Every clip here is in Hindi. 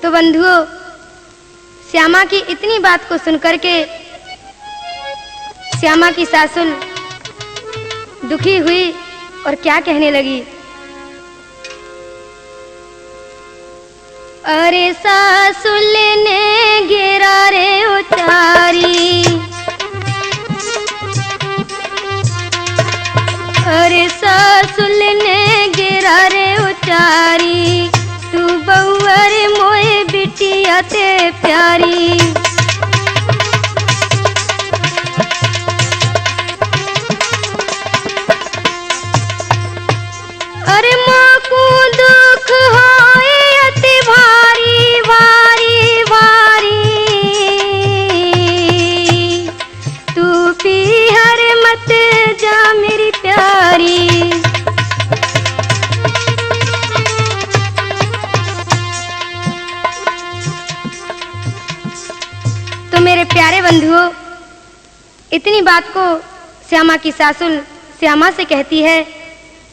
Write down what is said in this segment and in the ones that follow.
तो बंधुओं, श्यामा की इतनी बात को सुनकर के श्यामा की सासुल दुखी हुई और क्या कहने लगी। अरे सासुल ने गिरा रे उतारी, अरे सासुल ने गिरा रे उतारी, तू बहुअर मोए बिटिया ते प्यारी। अरे माँ को दुख होए अति भारी भारी भारी, तू पीहर मत जा मेरी प्यारी। तो मेरे प्यारे बंधुओं, इतनी बात को श्यामा की सासुल श्यामा से कहती है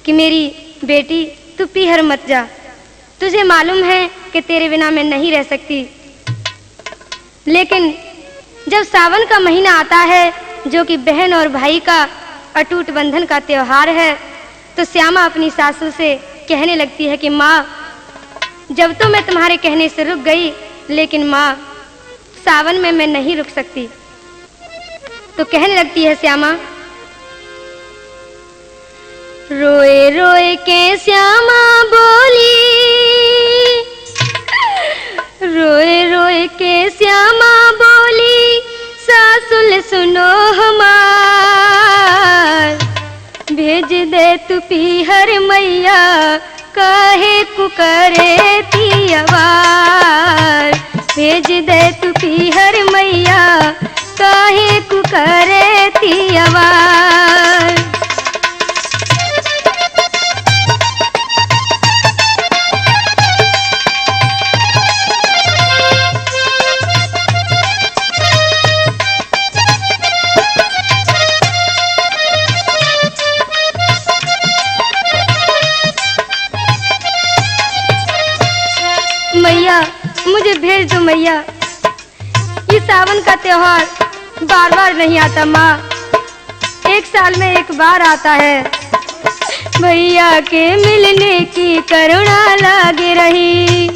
कि मेरी बेटी तू पीहर मत जा, तुझे मालूम है कि तेरे बिना मैं नहीं रह सकती। लेकिन जब सावन का महीना आता है, जो कि बहन और भाई का अटूट बंधन का त्योहार है, तो श्यामा अपनी सासू से कहने लगती है कि माँ, जब तो मैं तुम्हारे कहने से रुक गई, लेकिन माँ सावन में मैं नहीं रुक सकती। तो कहने लगती है श्यामा, रोए रोए के श्यामा बोली, रोए रोए के श्यामा बोली, सासुल सुनो हमार, भेज दे तू पीहर मैया, काहे कुकरे ती आवार, भेज दे तू पीहर मैया, काहे कुकरे ती आवार। मैया मुझे भेज दो मैया, ये सावन का त्योहार बार बार नहीं आता माँ, एक साल में एक बार आता है। भैया के मिलने की करुणा लागे रही,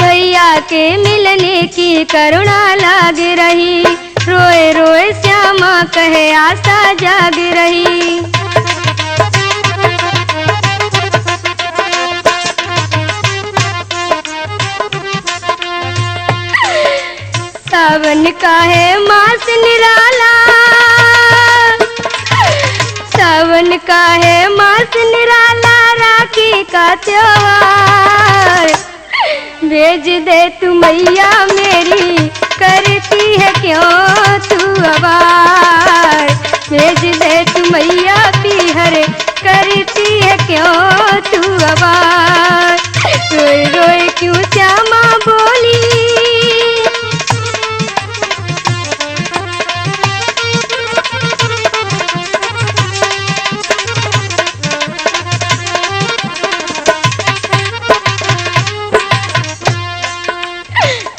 भैया के मिलने की करुणा लागे रही, रोए रोए श्यामा कहे आशा जाग रही। सावन का है मास निराला, सावन का है मास निराला, राखी का त्योहार, भेज दे तू मैया मेरी, करती है क्यों तू आवार, भेज दे तू मैया पीहर, करती है क्यों तू आवार। रोए रोए क्यों श्यामा बोली,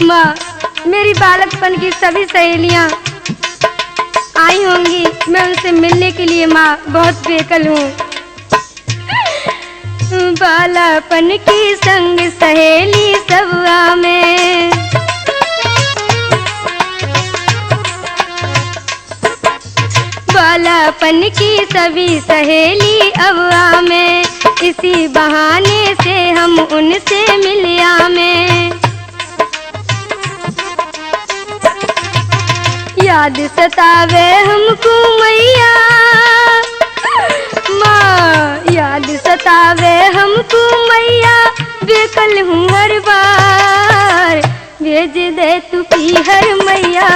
माँ मेरी बालकपन की सभी सहेलियाँ आई होंगी, मैं उनसे मिलने के लिए माँ बहुत बेकल हूँ। बालापन की संग सहेली सब में, बालापन की सभी सहेली अब में, इसी बहाने से हम उनसे मिलिया में। याद सतावे हमको मैया, माँ याद सतावे हमको मैया, बेकल हूँ हर बार, भेज दे तू पीहर मैया,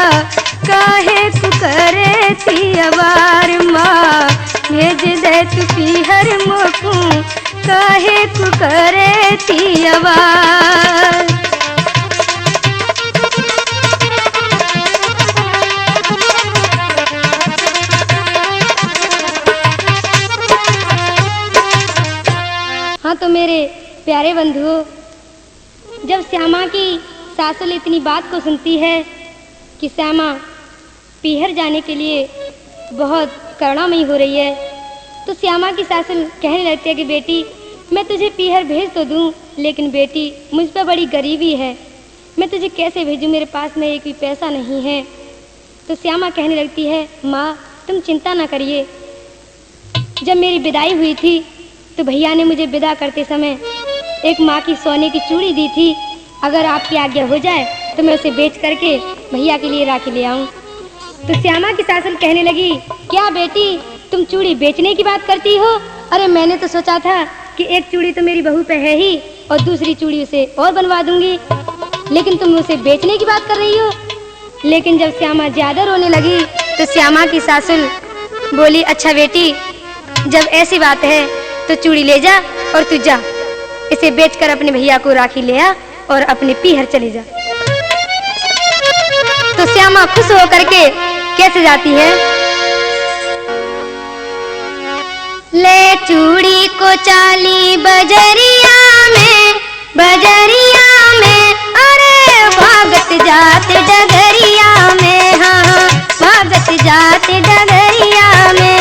काहे कुकरे थी आवार। माँ भेज दे तू पीहर मोकू, काहे कुकरे थी आवार। हाँ तो मेरे प्यारे बंधुओं, जब श्यामा की सासुल इतनी बात को सुनती है कि श्यामा पीहर जाने के लिए बहुत करुणामयी हो रही है, तो श्यामा की सासुल कहने लगती है कि बेटी मैं तुझे पीहर भेज तो दूं, लेकिन बेटी मुझ पर बड़ी गरीबी है, मैं तुझे कैसे भेजूं, मेरे पास में एक भी पैसा नहीं है। तो श्यामा कहने लगती है माँ तुम चिंता ना करिए, जब मेरी विदाई हुई थी तो भैया ने मुझे विदा करते समय एक माँ की सोने की चूड़ी दी थी, अगर आपकी आज्ञा हो जाए तो मैं उसे बेच करके भैया के लिए राखी ले आऊं। तो श्यामा की सासुल कहने लगी क्या बेटी तुम चूड़ी बेचने की बात करती हो? अरे मैंने तो सोचा था कि एक चूड़ी तो मेरी बहू पे है ही और दूसरी चूड़ी उसे और बनवा दूंगी, लेकिन तुम उसे बेचने की बात कर रही हो। लेकिन जब श्यामा ज्यादा रोने लगी तो श्यामा की सासुल बोली अच्छा बेटी जब ऐसी बात है तो चूड़ी ले जा और तू जा, इसे बेचकर अपने भैया को राखी ले आ और अपने पीहर चली जा। तो श्यामा खुश होकर के कैसे जाती है, ले चूड़ी को चाली बजरिया में अरे भागत जात डगरिया में, हाँ भागत जात डगरिया में।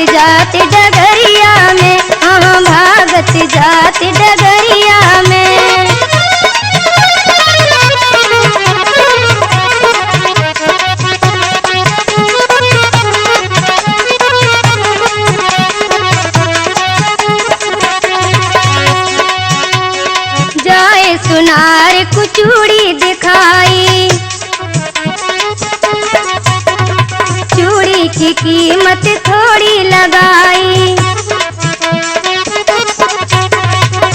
जात डगरिया में, हाँ भागत जात डगरिया में। जाए सुनार को चूड़ी दिखाई, चूड़ी की कीमत थोड़ी लगाई,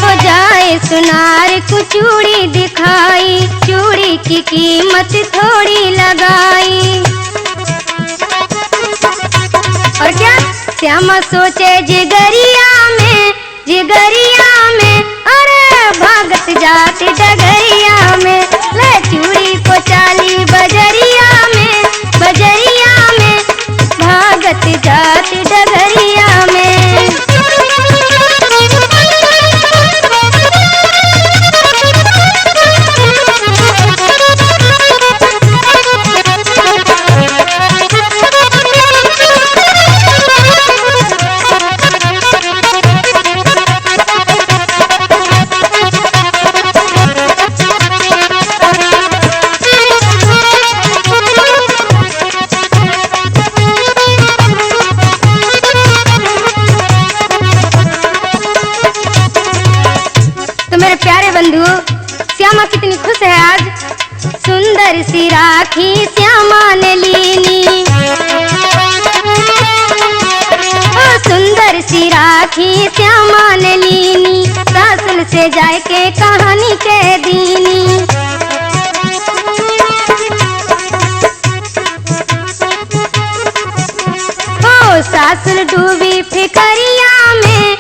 हो जाए सुनार को चूड़ी दिखाई, चूड़ी की कीमत थोड़ी लगाई। और क्या श्यामा सोचे जिगरिया में अरे भागत जात डगरिया में, ले चूड़ी को चाली बजरिया में भागत जात डगरिया में। श्यामा कितनी खुश है आज, सुंदर सी राखी श्यामा ने लीनी, ओ सुंदर सी राखी श्यामा ने लीनी, सासुल से जाके कहानी कह दीनी। ओ सासुल डूबी फिकरिया में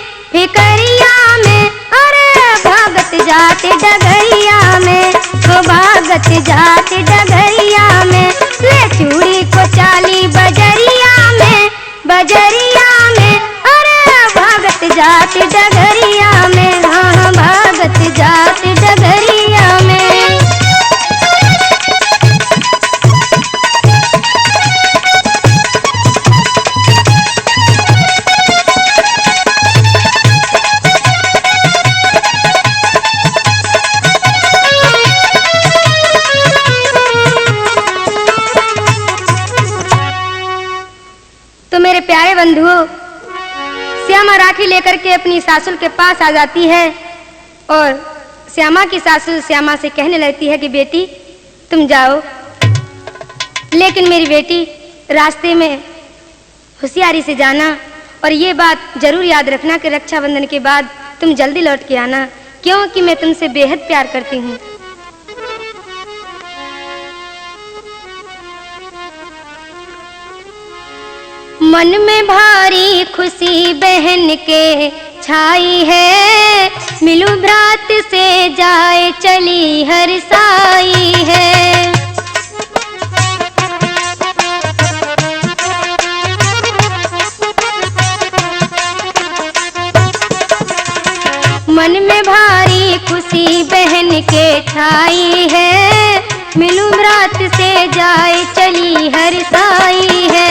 अरे भागत जात डगरिया में, तो भागत जात डगरिया में, ले चूड़ी को चाली बजरिया में अरे भागत जात डगरिया में, हाँ भागत जात डगरिया में। मेरे प्यारे बंधुओं, श्यामा राखी लेकर के अपनी सासुल के पास आ जाती है और श्यामा की सासुल श्यामा से कहने लगती है कि बेटी तुम जाओ, लेकिन मेरी बेटी रास्ते में होशियारी से जाना और ये बात जरूर याद रखना कि रक्षाबंधन के बाद तुम जल्दी लौट के आना, क्योंकि मैं तुमसे बेहद प्यार करती हूँ। मन में भारी खुशी बहन के छाई है, मिलूं भ्रात से जाए चली हर साई है। मन में भारी खुशी बहन के छाई है, मिलूं भ्रात से जाए चली हर साई है।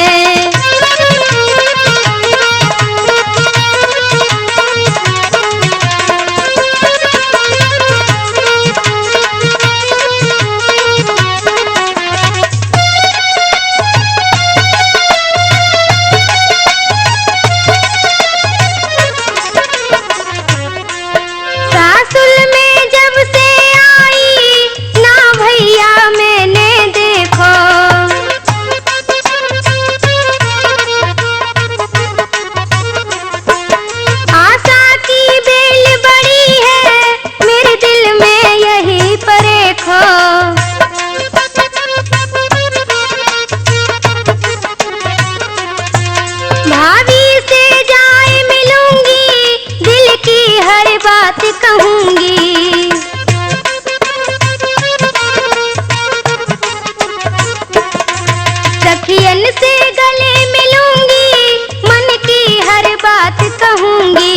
सखियन से गले मिलूंगी, मन की हर बात कहूंगी।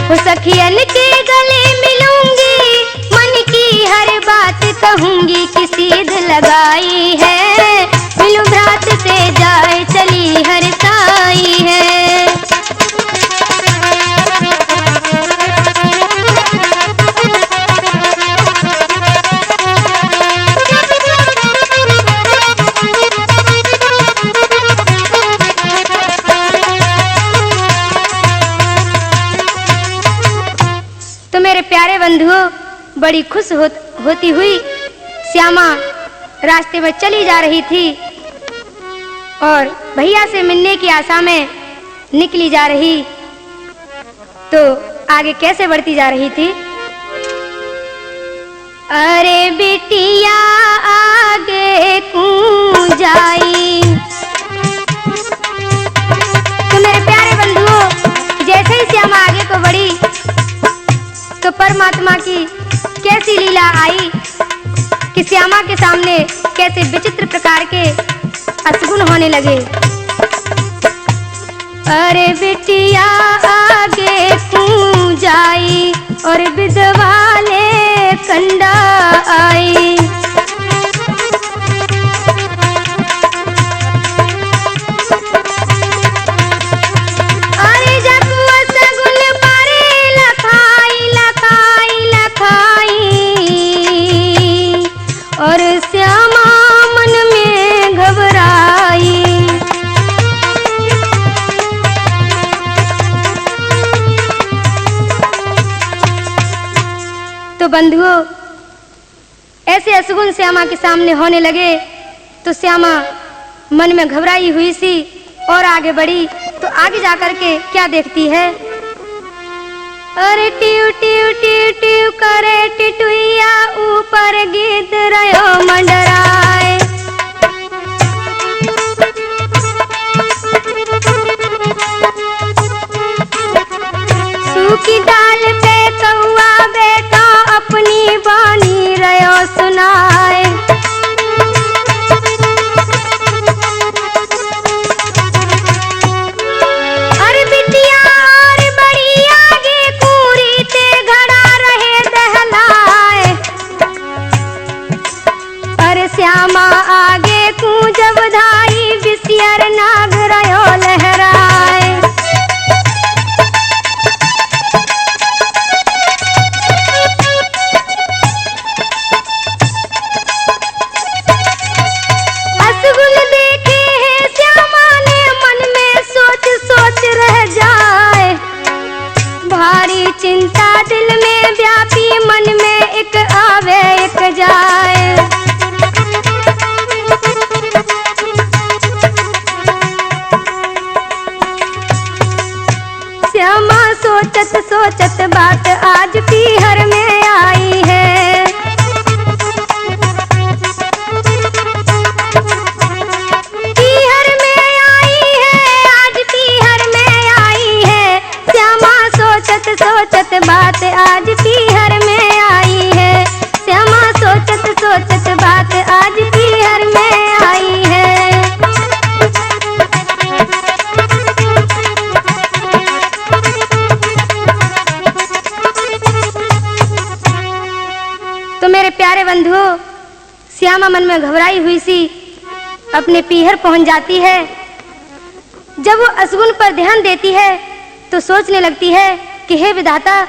वो सखियन के गले मिलूंगी, मन की हर बात कहूंगी। कि सीध लगाई है, मिलूं भ्रात से जाए चली हर साई है। तो मेरे प्यारे बंधुओं, बड़ी खुश होती हुई श्यामा रास्ते में चली जा रही थी और भैया से मिलने की आशा में निकली जा रही। तो आगे कैसे बढ़ती जा रही थी? अरे बिटिया आगे कूं जाई। तो मेरे प्यारे बंधुओं, जैसे ही श्यामा आगे को बढ़ी तो परमात्मा की कैसी लीला आई कि श्यामा के सामने कैसे विचित्र प्रकार के अशुभ होने लगे। अरे बिटिया आगे कूं जाई और विधवाले कंडा आई। और श्यामा मन में घबराई। तो बंधुओं, ऐसे अशुभ श्यामा के सामने होने लगे तो श्यामा मन में घबराई हुई सी और आगे बढ़ी। तो आगे जाकर के क्या देखती है? अरे टिव टिव टिव टिव करे टिटुइया, ऊपर गिद्ध रयो मंडराए। सूखी डाल पे कौआ बेटा अपनी बानी रयो सुनाए। श्यामा आगे कूं जब धाई, बिसियर नाग रयो लहराए। अशुभ देखे हैं श्यामा ने, मन में सोच सोच रह जाए। भारी चिंता दिल में व्यापी, मन में एक आवे एक जाए। श्यामा सोचत सोचत बात आज पीहर में आई है। सोचत बात आज पीहर में आई है। तो मेरे प्यारे बंधुओं, श्यामा मन में घबराई हुई सी अपने पीहर पहुंच जाती है। जब वो असगुन पर ध्यान देती है तो सोचने लगती है कि हे विधाता,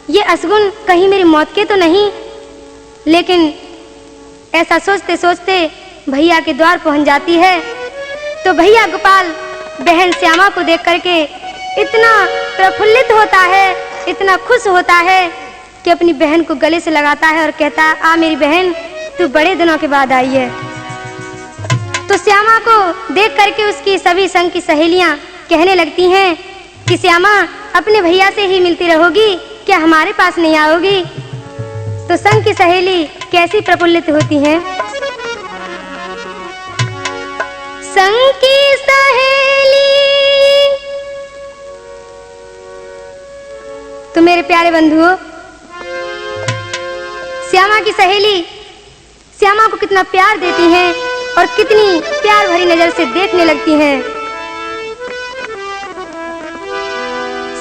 ये असगुन कहीं मेरी मौत के तो नहीं। लेकिन ऐसा सोचते सोचते भैया के द्वार पहुंच जाती है। तो भैया गोपाल बहन श्यामा को देख करके इतना प्रफुल्लित होता है, इतना खुश होता है कि अपनी बहन को गले से लगाता है और कहता है, आ मेरी बहन, तू बड़े दिनों के बाद आई है। तो श्यामा को देख करके उसकी सभी संग की सहेलियां कहने लगती हैं कि श्यामा, अपने भैया से ही मिलती रहोगी, क्या हमारे पास नहीं आओगी? तो संग की सहेली कैसी प्रफुल्लित होती हैं। संग की सहेली, तो मेरे प्यारे बंधुओं, श्यामा की सहेली श्यामा को कितना प्यार देती हैं और कितनी प्यार भरी नजर से देखने लगती हैं।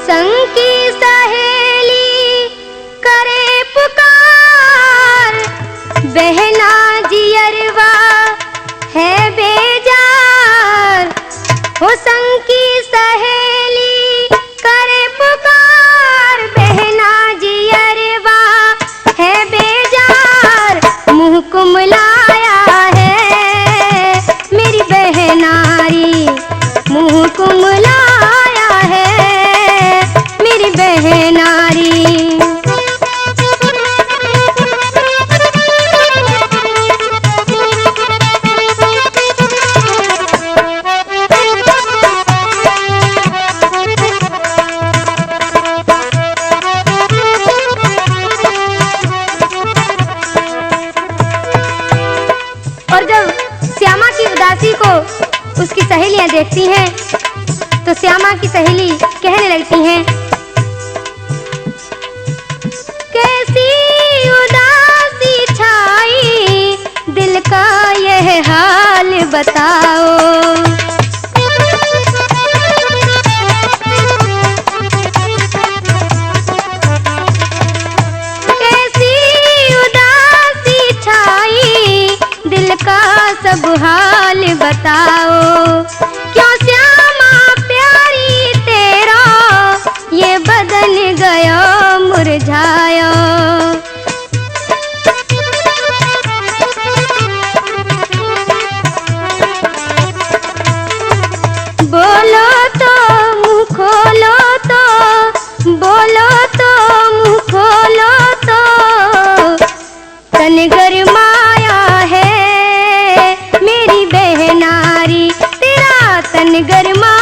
संग की सहेली करे पुकार, बहना जियरवा है बेजार। हो संग की सहेली करे पुकार, बहना जियरवा है बेजार। मुँह कुमलाया है मेरी बहनारी, मुँह कुमलाया है मेरी बहनारी। और जब श्यामा की उदासी को उसकी सहेलियां देखती हैं तो श्यामा की सहेली कहने लगती हैं, कैसी उदासी छाई, दिल का यह हाल बताओ। कैसी उदासी छाई, दिल का सब हाल बताओ। क्यों श्यामा प्यारी तेरा ये बदन गया मुरझाया। बोलो तो मुँह खोलो तो, बोलो तो मुँह खोलो तो, तन गरमाया है मेरी बहनारी, तेरा तन गरमा